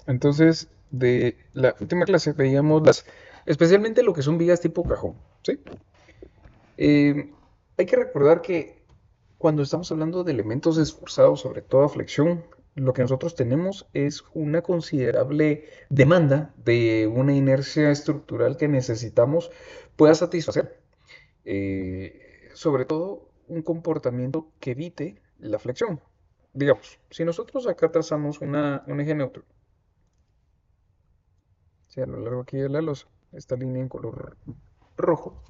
Entonces, de la última clase veíamos especialmente lo que son vigas tipo cajón, ¿sí? Hay que recordar que cuando estamos hablando de elementos esforzados, sobre todo a flexión, lo que nosotros tenemos es una considerable demanda de una inercia estructural que necesitamos pueda satisfacer. Sobre todo un comportamiento que evite la flexión. Digamos, si nosotros acá trazamos un eje neutro, a lo largo aquí de la losa, esta línea en color rojo,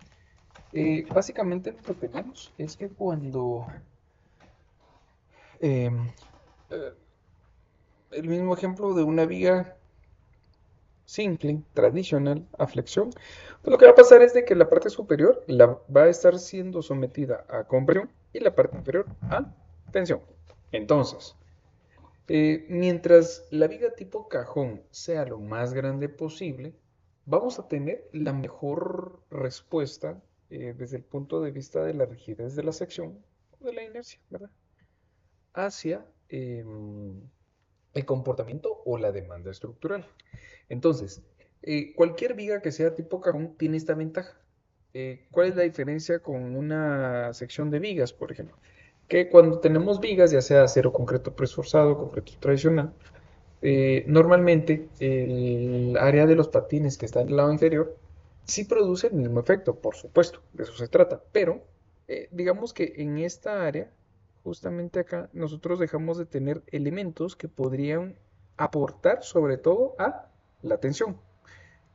básicamente lo que tenemos es que cuando eh, eh, el mismo ejemplo de una viga simple, tradicional, a flexión, pues lo que va a pasar es de que la parte superior va a estar siendo sometida a compresión y la parte inferior a tensión. Entonces, mientras la viga tipo cajón sea lo más grande posible, vamos a tener la mejor respuesta desde el punto de vista de la rigidez de la sección o de la inercia, ¿verdad? Hacia el comportamiento o la demanda estructural. Entonces, cualquier viga que sea tipo cajón tiene esta ventaja. ¿Cuál es la diferencia con una sección de vigas, por ejemplo? Que cuando tenemos vigas, ya sea acero concreto preesforzado, concreto tradicional, normalmente el área de los patines que está en el lado inferior sí produce el mismo efecto, por supuesto, de eso se trata, pero digamos que en esta área, justamente acá, nosotros dejamos de tener elementos que podrían aportar sobre todo a la tensión,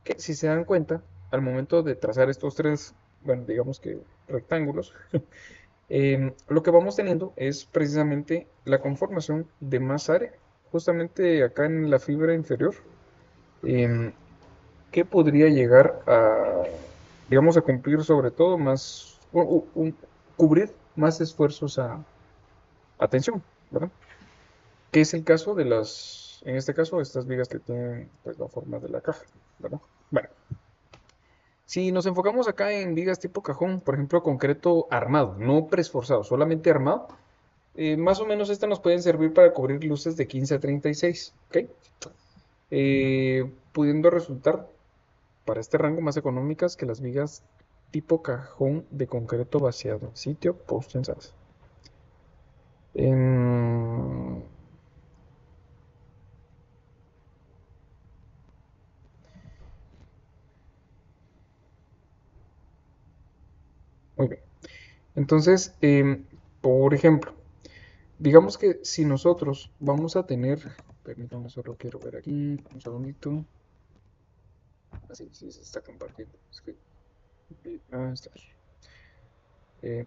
que si se dan cuenta, al momento de trazar estos tres, bueno, digamos que rectángulos, lo que vamos teniendo es precisamente la conformación de más área, justamente acá en la fibra inferior, em, que podría llegar a, digamos, a cumplir sobre todo más, cubrir más esfuerzos a tensión, ¿verdad? Que es el caso de en este caso, estas vigas que tienen pues la forma de la caja, ¿verdad? Bueno, si nos enfocamos acá en vigas tipo cajón, por ejemplo, concreto armado, no preesforzado, solamente armado, más o menos estas nos pueden servir para cubrir luces de 15 a 36, ¿ok? Pudiendo resultar para este rango más económicas que las vigas tipo cajón de concreto vaciado en sitio post-tensadas. Em, Muy bien. Entonces, por ejemplo, digamos que si nosotros vamos a tener, permítanme, solo quiero ver aquí, un segundito. Así, sí, se está compartiendo. Es que, está. Eh,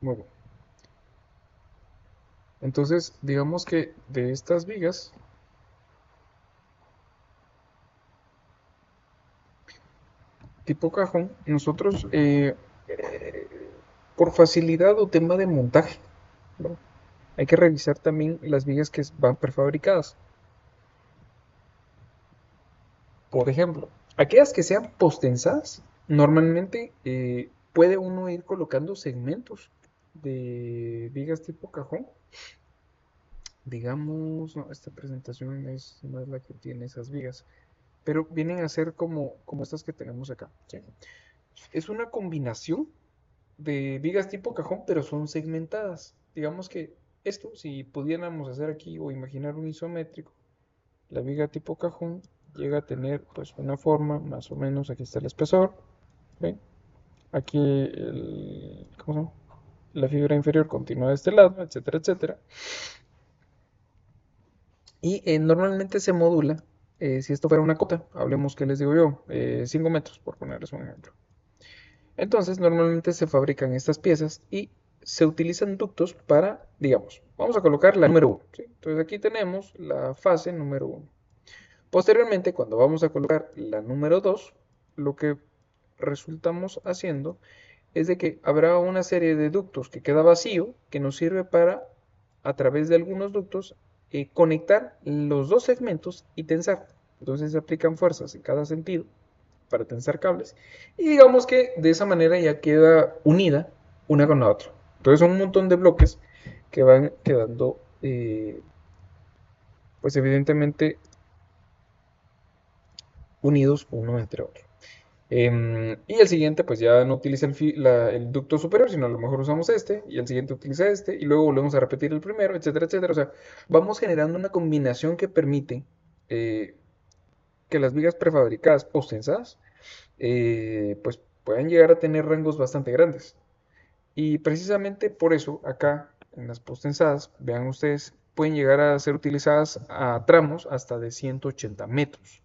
Muy bien. Entonces, digamos que de estas vigas, tipo cajón, nosotros, por facilidad o tema de montaje, ¿no? Hay que revisar también las vigas que van prefabricadas. Por ejemplo, aquellas que sean postensadas, normalmente puede uno ir colocando segmentos de vigas tipo cajón. Digamos, no, esta presentación no es la que tiene esas vigas, pero vienen a ser como estas que tenemos acá, ¿sí? Es una combinación de vigas tipo cajón, pero son segmentadas. Digamos que esto, si pudiéramos hacer aquí o imaginar un isométrico, la viga tipo cajón llega a tener pues una forma, más o menos, aquí está el espesor, ¿ven? Aquí ¿cómo se llama? La fibra inferior continúa de este lado, etcétera, etcétera. Y normalmente se modula, si esto fuera una cota, hablemos que les digo yo, 5 metros, por ponerles un ejemplo. Entonces, normalmente se fabrican estas piezas y se utilizan ductos para, digamos, vamos a colocar la número uno, ¿sí? Entonces aquí tenemos la fase número uno. Posteriormente, cuando vamos a colocar la número 2, lo que resultamos haciendo es de que habrá una serie de ductos que queda vacío, que nos sirve para, a través de algunos ductos, conectar los dos segmentos y tensar. Entonces se aplican fuerzas en cada sentido para tensar cables. Y digamos que de esa manera ya queda unida una con la otra. Entonces son un montón de bloques que van quedando pues evidentemente unidos uno entre otro. Y el siguiente, pues ya no utiliza el ducto superior, sino a lo mejor usamos este, y el siguiente utiliza este, y luego volvemos a repetir el primero, etcétera, etcétera. O sea, vamos generando una combinación que permite eh, que las vigas prefabricadas postensadas pues puedan llegar a tener rangos bastante grandes. Y precisamente por eso acá en las postensadas, vean ustedes, pueden llegar a ser utilizadas a tramos hasta de 180 metros.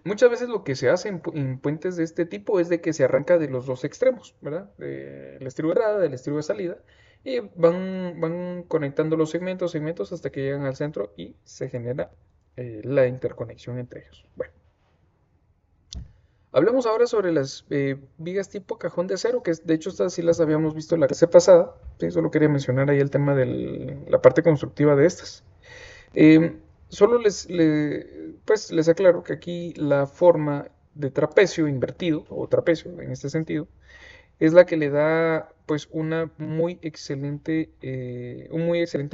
Muchas veces lo que se hace en puentes de este tipo es de que se arranca de los dos extremos, ¿verdad? Del estribo de entrada, del estribo de salida, y van conectando los segmentos hasta que llegan al centro y se genera la interconexión entre ellos. Bueno, hablemos ahora sobre las vigas tipo cajón de acero, que de hecho estas sí las habíamos visto en la clase pasada. Sí, solo quería mencionar ahí el tema de la parte constructiva de estas. Solo pues les aclaro que aquí la forma de trapecio invertido, o trapecio en este sentido, es la que le da pues un muy excelente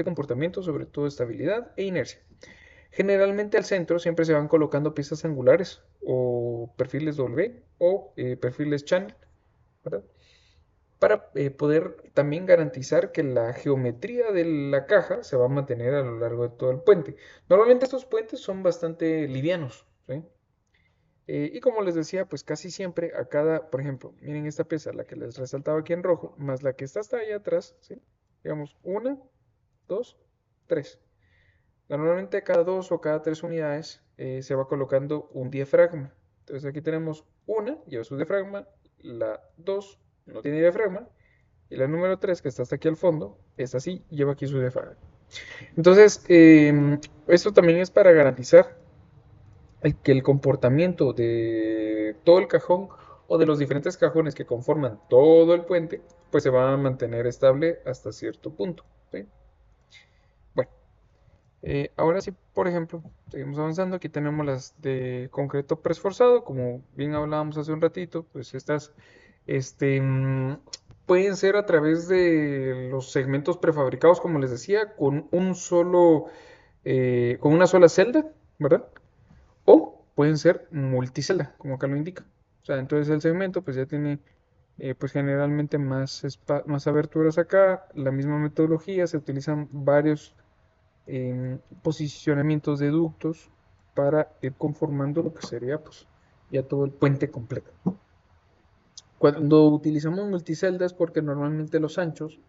comportamiento, sobre todo estabilidad e inercia. Generalmente al centro siempre se van colocando piezas angulares o perfiles W o perfiles channel, ¿verdad? Para poder también garantizar que la geometría de la caja se va a mantener a lo largo de todo el puente. Normalmente estos puentes son bastante livianos, ¿sí? Y como les decía, pues casi siempre a cada, por ejemplo, miren esta pieza, la que les resaltaba aquí en rojo, más la que está hasta allá atrás, ¿sí? Digamos, una, dos, tres. Normalmente cada dos o cada tres unidades se va colocando un diafragma. Entonces aquí tenemos una, lleva su diafragma, la dos no tiene diafragma, y la número 3 que está hasta aquí al fondo, esta sí lleva aquí su diafragma. Entonces, esto también es para garantizar que el comportamiento de todo el cajón o de los diferentes cajones que conforman todo el puente, pues se va a mantener estable hasta cierto punto, ¿sí? Bueno, ahora sí, por ejemplo, seguimos avanzando. Aquí tenemos las de concreto preesforzado, como bien hablábamos hace un ratito, pues estas este, pueden ser a través de los segmentos prefabricados, como les decía, con una sola celda, ¿verdad? O pueden ser multicelda, como acá lo indica. O sea, entonces el segmento pues ya tiene pues generalmente más aberturas acá, la misma metodología, se utilizan varios posicionamientos de ductos para ir conformando lo que sería pues ya todo el puente completo. Cuando utilizamos multiceldas porque normalmente los anchos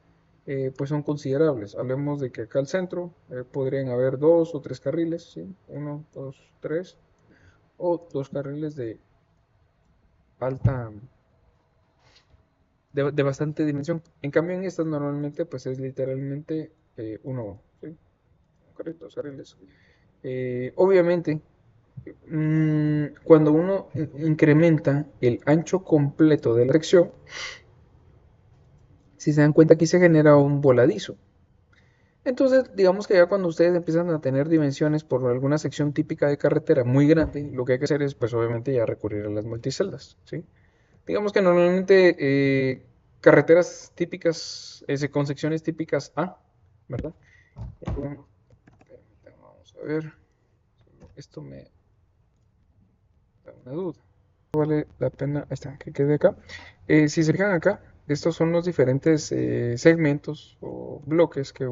pues son considerables. Hablemos de que acá al centro podrían haber dos o tres carriles, ¿sí? Uno, dos, tres, o dos carriles de alta, de bastante dimensión. En cambio en estas normalmente pues es literalmente uno, ¿sí? Un carril, dos carriles. Obviamente cuando uno incrementa el ancho completo de la sección, si se dan cuenta aquí se genera un voladizo. Entonces, digamos que ya cuando ustedes empiezan a tener dimensiones por alguna sección típica de carretera muy grande, lo que hay que hacer es, pues obviamente ya recurrir a las multiceldas, ¿sí? Digamos que normalmente carreteras típicas, con secciones típicas A, ¿verdad? Vamos a ver, esto me da una duda. Vale la pena, ahí está, que quede acá. Si se fijan acá, estos son los diferentes segmentos o bloques que,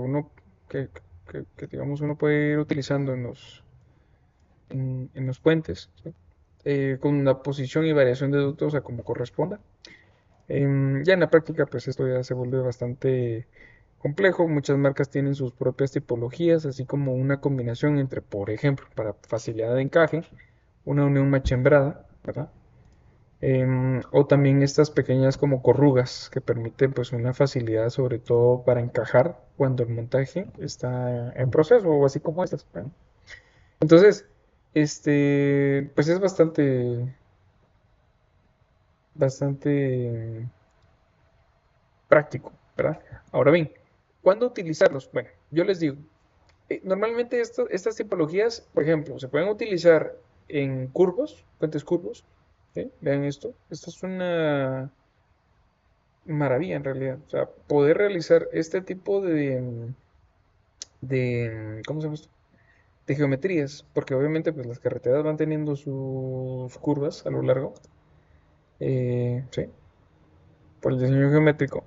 digamos uno puede ir utilizando en los puentes, ¿sí? Con la posición y variación de ductos a como corresponda. Ya en la práctica, pues esto ya se vuelve bastante complejo. Muchas marcas tienen sus propias tipologías, así como una combinación entre, por ejemplo, para facilidad de encaje, una unión machembrada, ¿verdad? O también estas pequeñas como corrugas que permiten pues una facilidad sobre todo para encajar cuando el montaje está en proceso o así como estas. Bueno, entonces, pues es bastante práctico, ¿verdad? Ahora bien, ¿cuándo utilizarlos? Bueno, yo les digo, normalmente estas tipologías, por ejemplo, se pueden utilizar en curvos, puentes curvos, ¿sí? Vean esto es una maravilla en realidad. O sea, poder realizar este tipo ¿cómo se llama esto? de geometrías, porque obviamente pues las carreteras van teniendo sus curvas a lo largo, sí, por el diseño geométrico.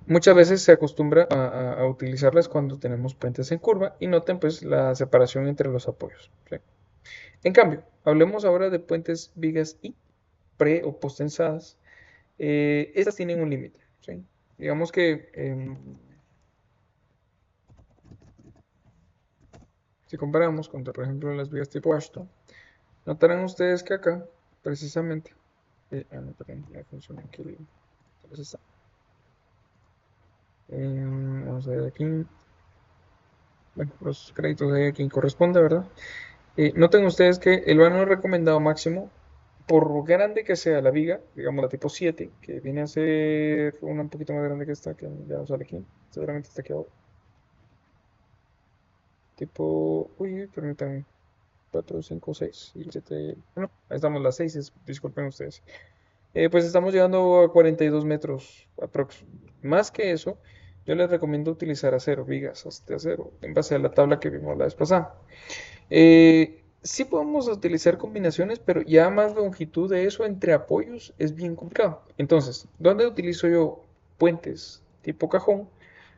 Muchas veces se acostumbra a utilizarlas cuando tenemos puentes en curva y noten pues la separación entre los apoyos, ¿sí? En cambio, hablemos ahora de puentes vigas y pre o postensadas. Estas tienen un límite, ¿sí? Digamos que si comparamos con, por ejemplo, las vigas tipo Ashton, notarán ustedes que acá, precisamente, no, perdón, la función aquí, entonces está. Vamos a ver aquí, bueno, los créditos de a quien corresponde, ¿verdad? Noten ustedes que el vano recomendado máximo, por grande que sea la viga, digamos la tipo 7, que viene a ser una un poquito más grande que esta, que ya no sale aquí, seguramente está aquí abajo. Tipo, uy, permítanme, 4, 5, 6 y 7. Bueno, ahí estamos las 6, disculpen ustedes. Pues estamos llegando a 42 metros aprox. Más que eso, yo les recomiendo utilizar acero, vigas de acero, en base a la tabla que vimos la vez pasada. Sí podemos utilizar combinaciones, pero ya más longitud de eso entre apoyos es bien complicado. Entonces, ¿dónde utilizo yo puentes tipo cajón?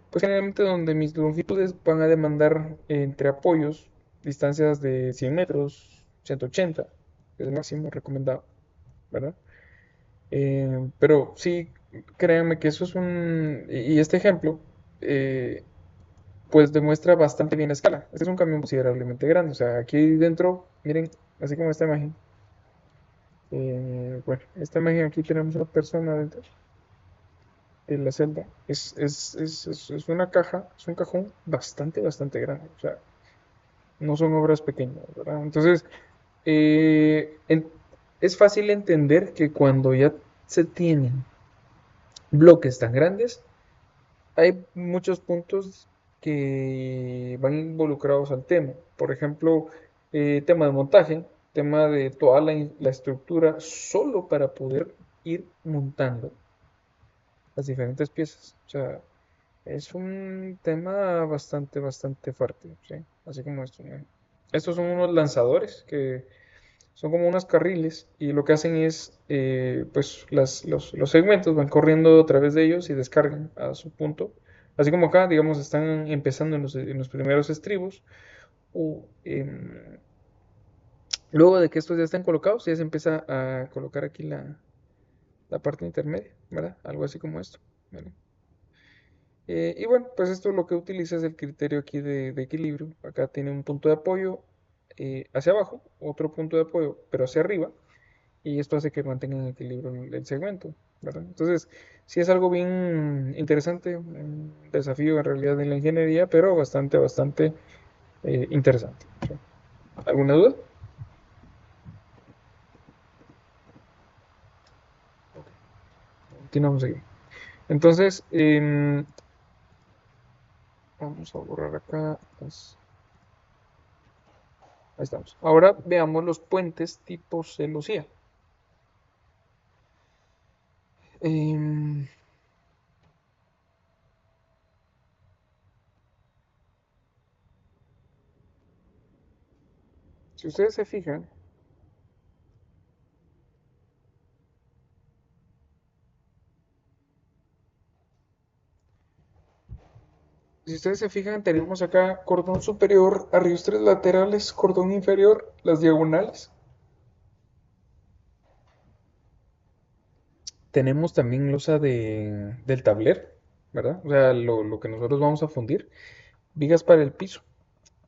Pues generalmente donde mis longitudes van a demandar entre apoyos distancias de 100 metros, 180, que es el máximo recomendado, ¿verdad? Pero sí, créanme que eso es un... Y este ejemplo, eh, pues demuestra bastante bien la escala. Este es un camión considerablemente grande. O sea, aquí dentro, miren, así como esta imagen. Bueno, esta imagen aquí tenemos una persona dentro de la celda. Es una caja, es un cajón bastante, bastante grande. O sea, no son obras pequeñas, ¿verdad? Entonces, eh, en- es fácil entender que cuando ya se tienen bloques tan grandes, hay muchos puntos que van involucrados al tema. Por ejemplo, tema de montaje, tema de toda la estructura, solo para poder ir montando las diferentes piezas. O sea, es un tema bastante, bastante fuerte, ¿sí? Así como esto, ¿no? Estos son unos lanzadores que son como unos carriles y lo que hacen es, pues los segmentos van corriendo a través de ellos y descargan a su punto. Así como acá, digamos, están empezando en los primeros estribos. O, luego de que estos ya estén colocados, ya se empieza a colocar aquí la parte intermedia, ¿verdad? Algo así como esto, ¿vale? Y bueno, pues esto lo que utiliza es el criterio aquí de equilibrio. Acá tiene un punto de apoyo hacia abajo, otro punto de apoyo, pero hacia arriba y esto hace que mantengan en equilibrio el segmento, ¿verdad? Entonces, sí es algo bien interesante, un desafío en realidad en la ingeniería, pero bastante, bastante interesante. ¿Sí? ¿Alguna duda? Continuamos aquí. Entonces, vamos a borrar acá. Ahí estamos. Ahora veamos los puentes tipo celosía. Em, si ustedes se fijan, tenemos acá cordón superior, arriostres laterales, cordón inferior, las diagonales. Tenemos también losa del tablero, ¿verdad? O sea, lo que nosotros vamos a fundir, vigas para el piso.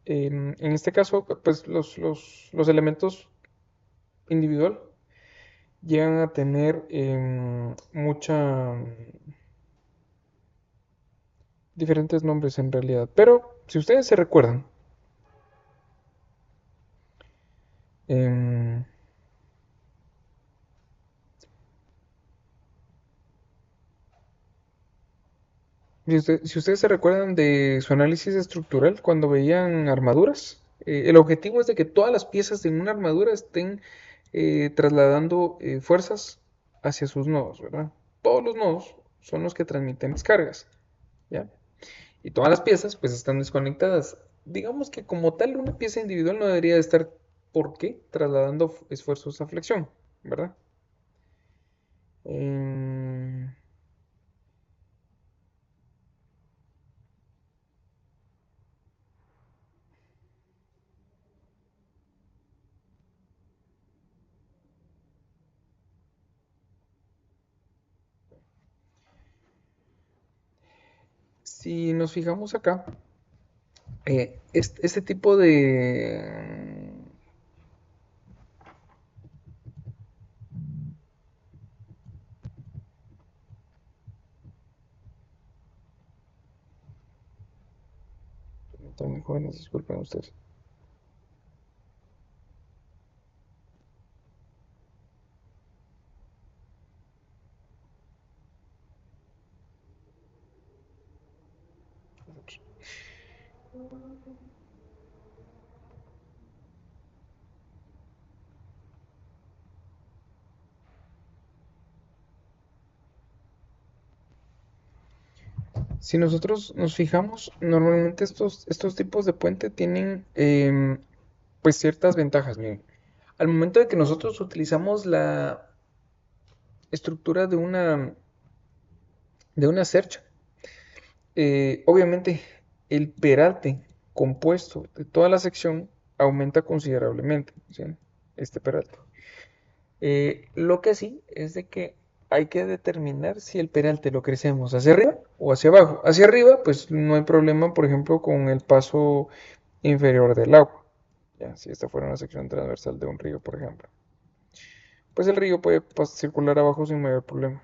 En este caso, pues los elementos individual llegan a tener diferentes nombres en realidad. Pero si ustedes se recuerdan, em, si ustedes se recuerdan de su análisis estructural cuando veían armaduras, el objetivo es de que todas las piezas de una armadura estén trasladando fuerzas hacia sus nodos, ¿verdad? Todos los nodos son los que transmiten las cargas, ¿ya? Y todas las piezas pues están desconectadas. digamos que como tal una pieza individual no debería de estar, ¿por qué? Trasladando esfuerzos a flexión, ¿verdad? Em, si nos fijamos acá, este tipo de... También jóvenes, disculpen ustedes. Si nosotros nos fijamos, normalmente estos tipos de puente tienen pues ciertas ventajas. Miren, al momento de que nosotros utilizamos la estructura de una cercha, obviamente el peralte compuesto de toda la sección aumenta considerablemente, ¿sí? Este peralte. Lo que sí es de que hay que determinar si el peralte lo crecemos hacia arriba o hacia abajo. Hacia arriba, pues no hay problema, por ejemplo, con el paso inferior del agua. Ya, si esta fuera una sección transversal de un río, por ejemplo. Pues el río puede circular abajo sin mayor problema.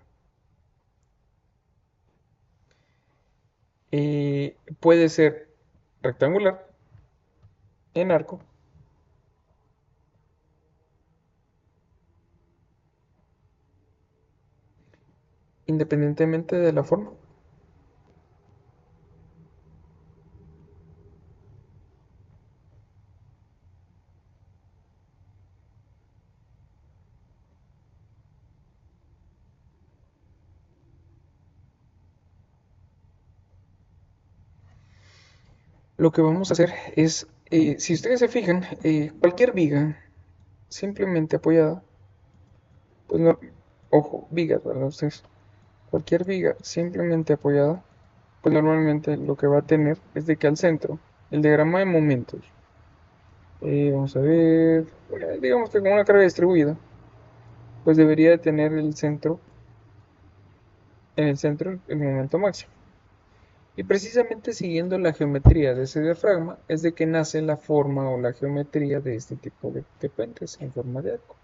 Puede ser rectangular, en arco, independientemente de la forma. Lo que vamos a hacer es, si ustedes se fijan, cualquier viga simplemente apoyada, pues no, ojo, vigas, ¿verdad? Ustedes, cualquier viga simplemente apoyada, pues normalmente lo que va a tener es de que al centro, el diagrama de momentos, vamos a ver, digamos que con una carga distribuida, pues debería de tener el centro, en el centro el momento máximo. Y precisamente siguiendo la geometría de ese diafragma es de que nace la forma o la geometría de este tipo de puentes en forma de arco.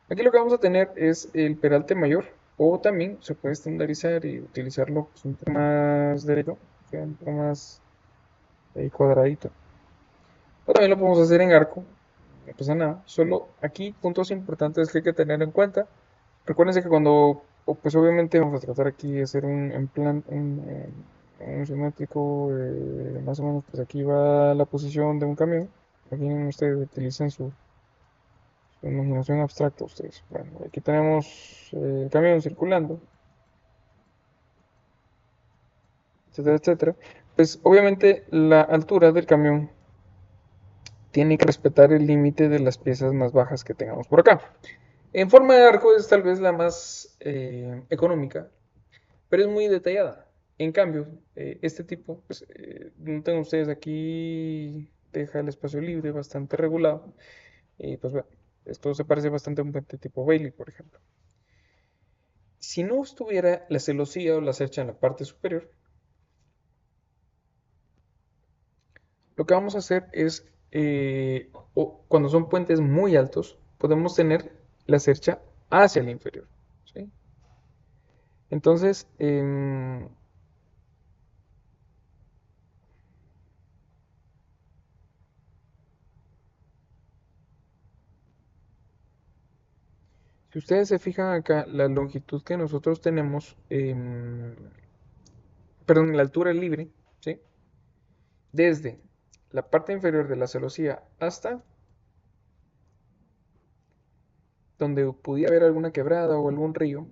Aquí lo que vamos a tener es el peralte mayor, o también se puede estandarizar y utilizarlo pues, un poco más derecho, un poco más cuadradito. O también lo podemos hacer en arco, no pasa nada. Solo aquí puntos importantes que hay que tener en cuenta. Recuérdense que cuando, pues obviamente vamos a tratar aquí de hacer un en plan, un simétrico, más o menos, pues aquí va la posición de un camión. Imaginen ustedes, utilicen su imaginación abstracta ustedes. Bueno, aquí tenemos el camión circulando, etcétera, etcétera. Pues obviamente la altura del camión tiene que respetar el límite de las piezas más bajas que tengamos por acá. En forma de arco es tal vez la más económica, pero es muy detallada. En cambio, este tipo, pues, no tengo ustedes aquí, deja el espacio libre, bastante regulado. Y pues bueno, esto se parece bastante a un puente tipo Bailey, por ejemplo. Si no estuviera la celosía o la cercha en la parte superior, lo que vamos a hacer es, cuando son puentes muy altos, podemos tener la cercha hacia el inferior. ¿Sí? Entonces, si ustedes se fijan acá, la longitud que nosotros tenemos, perdón, la altura libre, ¿sí? Desde la parte inferior de la celosía hasta donde pudiera haber alguna quebrada o algún río,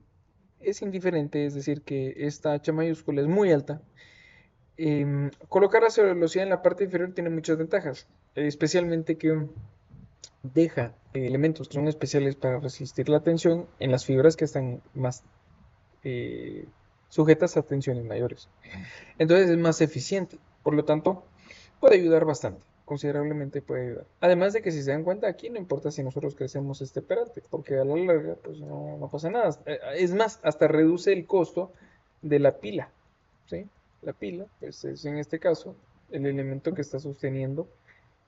es indiferente, es decir, que esta H mayúscula es muy alta, Colocar la celulosía en la parte inferior tiene muchas ventajas, especialmente que deja elementos que son especiales para resistir la tensión en las fibras que están más eh, sujetas a tensiones mayores. Entonces es más eficiente, por lo tanto puede ayudar bastante, considerablemente puede ayudar. Además de que si se dan cuenta aquí no importa si nosotros crecemos este peralte, porque a la larga pues no pasa nada. Es más, hasta reduce el costo de la pila, ¿sí? La pila pues es en este caso el elemento que está sosteniendo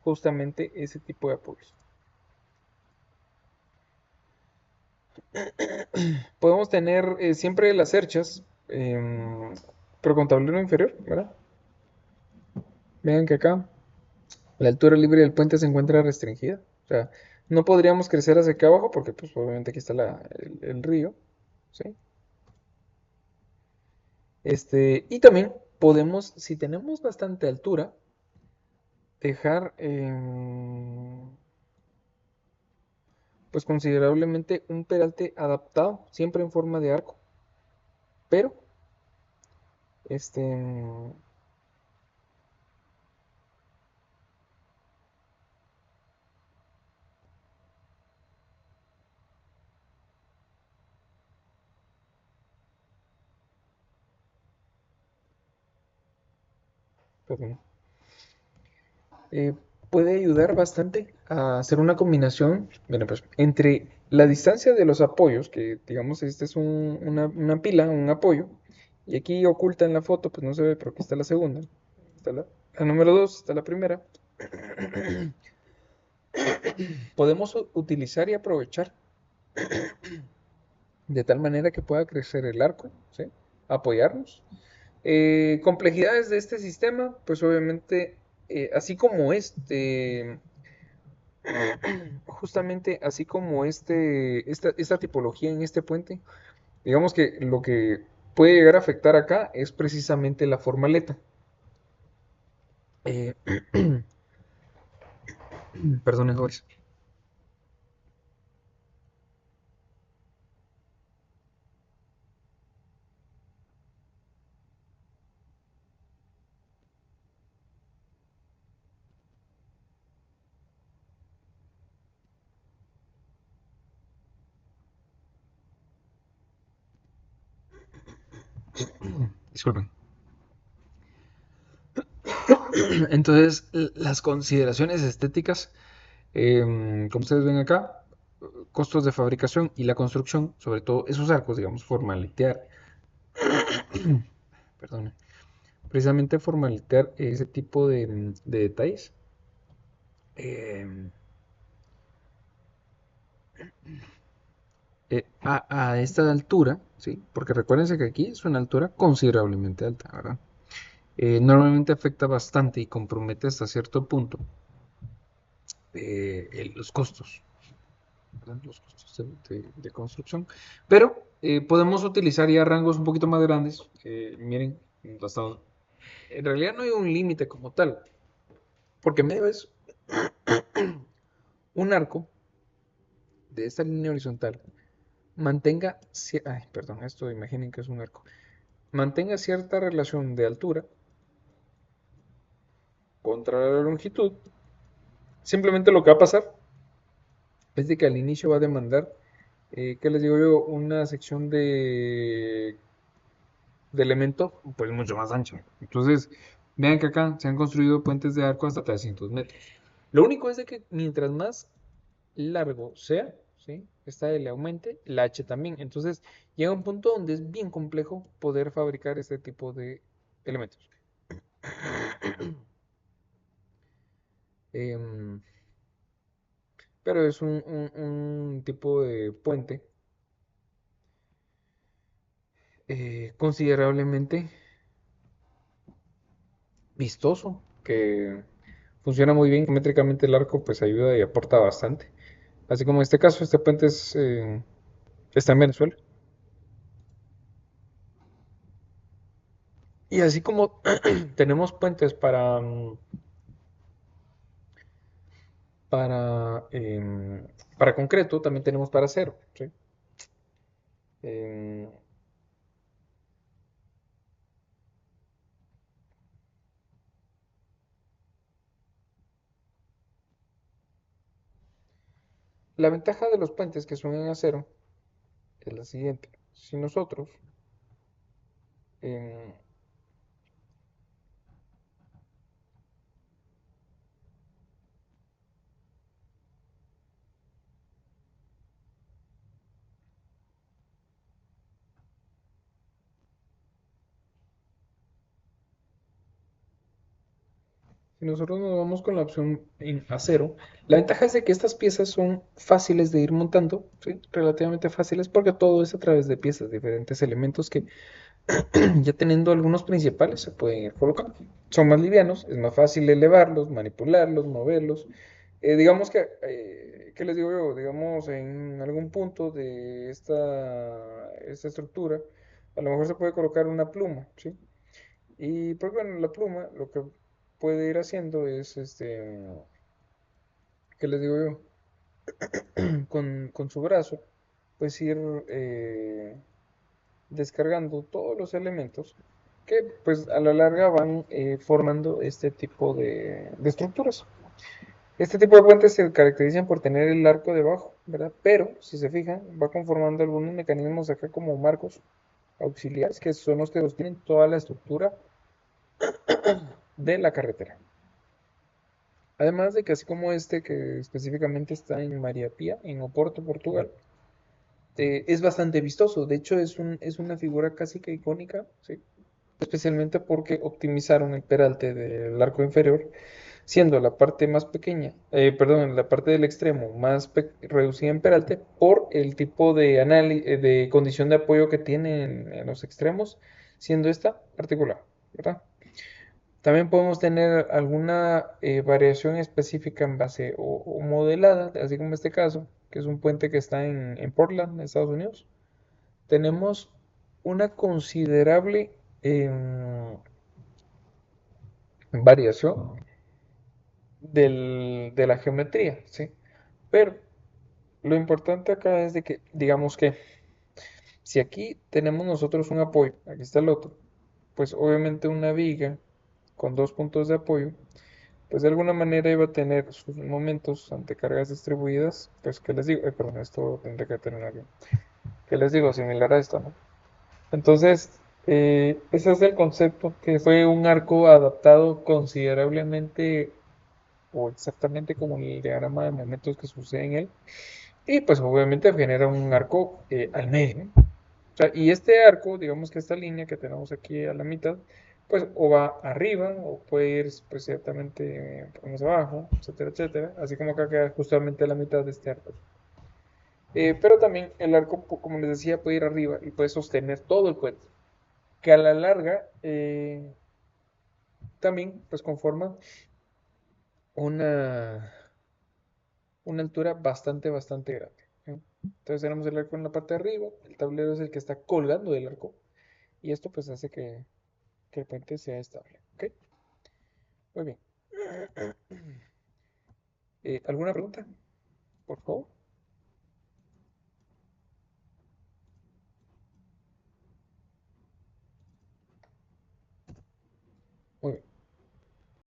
justamente ese tipo de apoyos. Podemos tener siempre las cerchas, pero con tablero inferior, ¿verdad? Vean que acá la altura libre del puente se encuentra restringida. O sea, no podríamos crecer hacia acá abajo porque pues obviamente aquí está el río, ¿sí? Y también podemos, si tenemos bastante altura, dejar pues considerablemente un peralte adaptado, siempre en forma de arco. Pero, este, perdón, eh, puede ayudar bastante a hacer una combinación, bueno, pues, entre la distancia de los apoyos, que digamos este es una pila, un apoyo, y aquí oculta en la foto, pues no se ve, pero aquí está la segunda, está la número 2, está la primera. Podemos utilizar y aprovechar de tal manera que pueda crecer el arco, ¿sí? Apoyarnos. Complejidades de este sistema, pues obviamente, así como justamente así como esta tipología en este puente, digamos que lo que puede llegar a afectar acá es precisamente la formaleta. Eh, Perdón, Joyce. Disculpen. Entonces, las consideraciones estéticas, como ustedes ven acá, costos de fabricación y la construcción, sobre todo esos arcos, digamos, formalitear, perdón, precisamente formalitear ese tipo de detalles. eh, a esta altura, ¿sí? Porque recuérdense que aquí es una altura considerablemente alta, ¿verdad? Normalmente afecta bastante y compromete hasta cierto punto los costos, ¿verdad? Los costos de construcción. Pero podemos utilizar ya rangos un poquito más grandes. Miren, hasta, en realidad no hay un límite como tal, porque medio es un arco de esta línea horizontal mantenga, ay, perdón, esto imaginen que es un arco, mantenga cierta relación de altura contra la longitud, simplemente lo que va a pasar es de que al inicio va a demandar, ¿qué les digo yo? Una sección de elemento pues mucho más ancha. Entonces, vean que acá se han construido puentes de arco hasta 300 metros. Lo único es de que mientras más largo sea, ¿sí? Esta L aumente, la H también. Entonces, llega un punto donde es bien complejo poder fabricar este tipo de elementos. Em, pero es un tipo de puente considerablemente vistoso, que funciona muy bien. Métricamente el arco pues ayuda y aporta bastante. Así como en este caso, este puente está en Venezuela. Y así como tenemos puentes para concreto, también tenemos para acero, ¿sí? Em, La ventaja de los puentes que son en acero es la siguiente. Si nosotros em, Si nosotros nos vamos con la opción en acero, la ventaja es de que estas piezas son fáciles de ir montando, ¿sí? Relativamente fáciles, porque todo es a través de piezas, diferentes elementos que ya teniendo algunos principales se pueden ir colocando. Son más livianos, es más fácil elevarlos, manipularlos, moverlos. Digamos que, ¿qué les digo yo? Digamos, en algún punto de esta estructura, a lo mejor se puede colocar una pluma, ¿sí? Y pues bueno, la pluma lo que puede ir haciendo es, ¿qué les digo yo? Con su brazo, pues ir descargando todos los elementos que pues a la larga van formando este tipo de estructuras. Este tipo de puentes se caracterizan por tener el arco debajo, ¿verdad? Pero, si se fijan, va conformando algunos mecanismos acá como marcos auxiliares, que son los que sostienen toda la estructura de la carretera. Además de que así como este, que específicamente está en Maria Pía, en Oporto, Portugal, es bastante vistoso. De hecho, es una figura casi que icónica, ¿sí? Especialmente porque optimizaron el peralte del arco inferior, siendo la parte más pequeña, perdón, la parte del extremo más reducida en peralte por el tipo de, de condición de apoyo que tiene en los extremos, siendo esta articulada, ¿verdad? También podemos tener alguna variación específica en base o modelada, así como este caso, que es un puente que está en Portland, Estados Unidos. Tenemos una considerable variación de la geometría, ¿sí? Pero lo importante acá es de que, digamos que, si aquí tenemos nosotros un apoyo, aquí está el otro, pues obviamente una viga con dos puntos de apoyo pues de alguna manera iba a tener sus momentos ante cargas distribuidas, pues que les digo, perdón, esto tendré que terminar bien, que les digo, similar a esto, ¿no? Entonces, ese es el concepto, que fue un arco adaptado considerablemente o exactamente como el diagrama de momentos que sucede en él, y pues obviamente genera un arco al medio, ¿no? O sea, y este arco, digamos que esta línea que tenemos aquí a la mitad, pues o va arriba o puede ir pues ciertamente más abajo, etcétera, etcétera. Así como acá queda justamente a la mitad de este arco. Pero también el arco, como les decía, puede ir arriba y puede sostener todo el puente. Que a la larga también pues conforma una, una altura bastante grande, ¿sí? Entonces tenemos el arco en la parte de arriba, el tablero es el que está colgando del arco y esto pues hace que el puente sea estable. ¿Ok? Muy bien. ¿Alguna pregunta? Por favor.